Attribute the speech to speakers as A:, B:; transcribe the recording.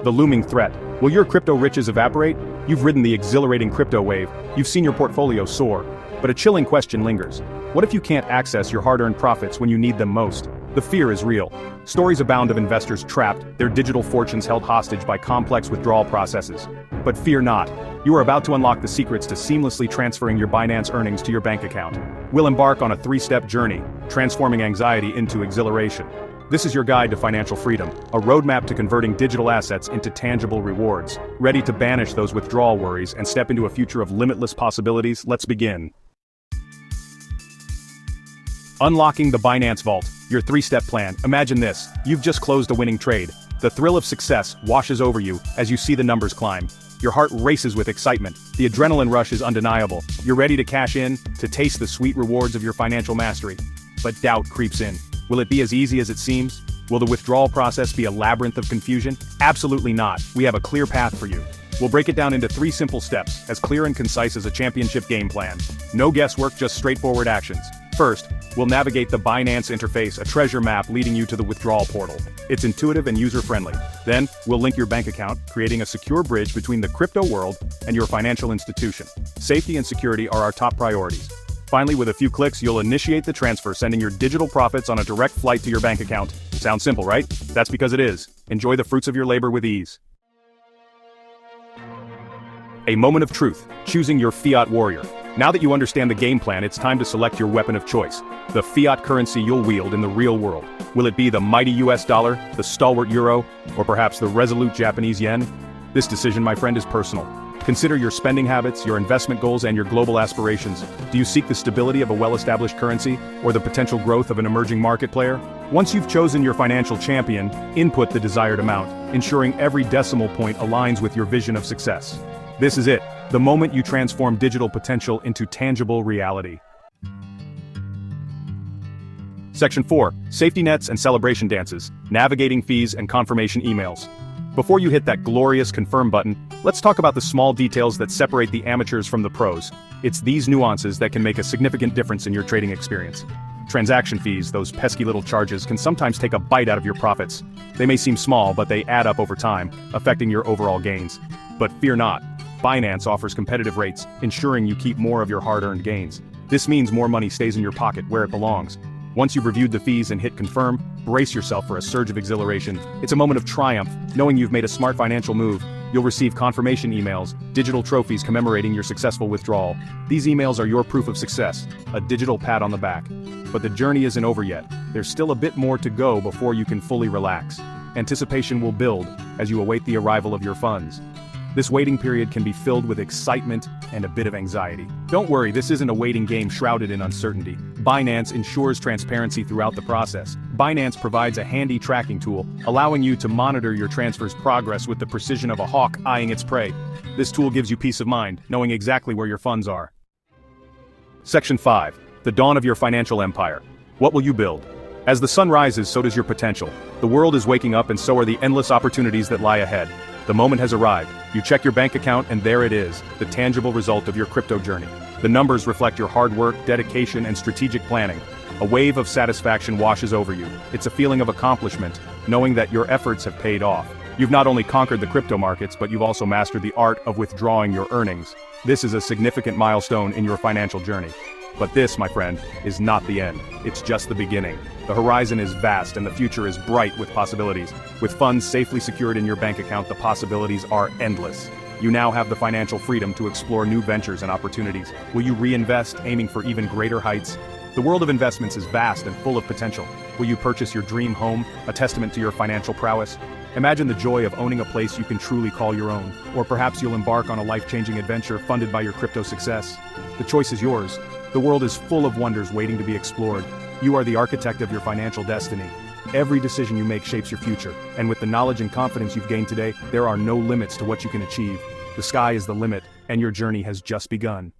A: The looming threat. Will your crypto riches evaporate? You've ridden the exhilarating crypto wave, you've seen your portfolio soar. But a chilling question lingers. What if you can't access your hard-earned profits when you need them most? The fear is real. Stories abound of investors trapped, their digital fortunes held hostage by complex withdrawal processes. But fear not. You are about to unlock the secrets to seamlessly transferring your Binance earnings to your bank account. We'll embark on a 3-step journey, transforming anxiety into exhilaration. This is your guide to financial freedom, a roadmap to converting digital assets into tangible rewards. Ready to banish those withdrawal worries and step into a future of limitless possibilities? Let's begin. Unlocking the Binance Vault, your 3-step plan. Imagine this, you've just closed a winning trade. The thrill of success washes over you as you see the numbers climb. Your heart races with excitement, the adrenaline rush is undeniable. You're ready to cash in, to taste the sweet rewards of your financial mastery. But doubt creeps in. Will it be as easy as it seems? Will the withdrawal process be a labyrinth of confusion? Absolutely not. We have a clear path for you. We'll break it down into 3 simple steps, as clear and concise as a championship game plan. No guesswork, just straightforward actions. First, we'll navigate the Binance interface, a treasure map leading you to the withdrawal portal. It's intuitive and user-friendly. Then, we'll link your bank account, creating a secure bridge between the crypto world and your financial institution. Safety and security are our top priorities. Finally, with a few clicks, you'll initiate the transfer, sending your digital profits on a direct flight to your bank account. Sounds simple, right? That's because it is. Enjoy the fruits of your labor with ease. A moment of truth, choosing your fiat warrior. Now that you understand the game plan, it's time to select your weapon of choice. The fiat currency you'll wield in the real world. Will it be the mighty US dollar, the stalwart euro, or perhaps the resolute Japanese yen? This decision, my friend, is personal. Consider your spending habits, your investment goals, and your global aspirations. Do you seek the stability of a well-established currency, or the potential growth of an emerging market player? Once you've chosen your financial champion, input the desired amount, ensuring every decimal point aligns with your vision of success. This is it, the moment you transform digital potential into tangible reality. Section 4, Safety Nets and Celebration Dances, Navigating Fees and Confirmation Emails. Before you hit that glorious confirm button, let's talk about the small details that separate the amateurs from the pros. It's these nuances that can make a significant difference in your trading experience. Transaction fees, those pesky little charges, can sometimes take a bite out of your profits. They may seem small, but they add up over time, affecting your overall gains. But fear not. Binance offers competitive rates, ensuring you keep more of your hard-earned gains. This means more money stays in your pocket where it belongs. Once you've reviewed the fees and hit confirm, brace yourself for a surge of exhilaration. It's a moment of triumph, knowing you've made a smart financial move. You'll receive confirmation emails, digital trophies commemorating your successful withdrawal. These emails are your proof of success, a digital pat on the back. But the journey isn't over yet. There's still a bit more to go before you can fully relax. Anticipation will build as you await the arrival of your funds. This waiting period can be filled with excitement and a bit of anxiety. Don't worry, this isn't a waiting game shrouded in uncertainty. Binance ensures transparency throughout the process. Binance provides a handy tracking tool, allowing you to monitor your transfer's progress with the precision of a hawk eyeing its prey. This tool gives you peace of mind, knowing exactly where your funds are. Section 5. The dawn of your financial empire. What will you build? As the sun rises, so does your potential. The world is waking up, and so are the endless opportunities that lie ahead. The moment has arrived. You check your bank account and there it is, the tangible result of your crypto journey. The numbers reflect your hard work, dedication, and strategic planning. A wave of satisfaction washes over you. It's a feeling of accomplishment, knowing that your efforts have paid off. You've not only conquered the crypto markets, but you've also mastered the art of withdrawing your earnings. This is a significant milestone in your financial journey. But this, my friend, is not the end. It's just the beginning. The horizon is vast and the future is bright with possibilities. With funds safely secured in your bank account, the possibilities are endless. You now have the financial freedom to explore new ventures and opportunities. Will you reinvest, aiming for even greater heights? The world of investments is vast and full of potential. Will you purchase your dream home, a testament to your financial prowess? Imagine the joy of owning a place you can truly call your own. Or perhaps you'll embark on a life-changing adventure funded by your crypto success. The choice is yours. The world is full of wonders waiting to be explored. You are the architect of your financial destiny. Every decision you make shapes your future, and with the knowledge and confidence you've gained today, there are no limits to what you can achieve. The sky is the limit, and your journey has just begun.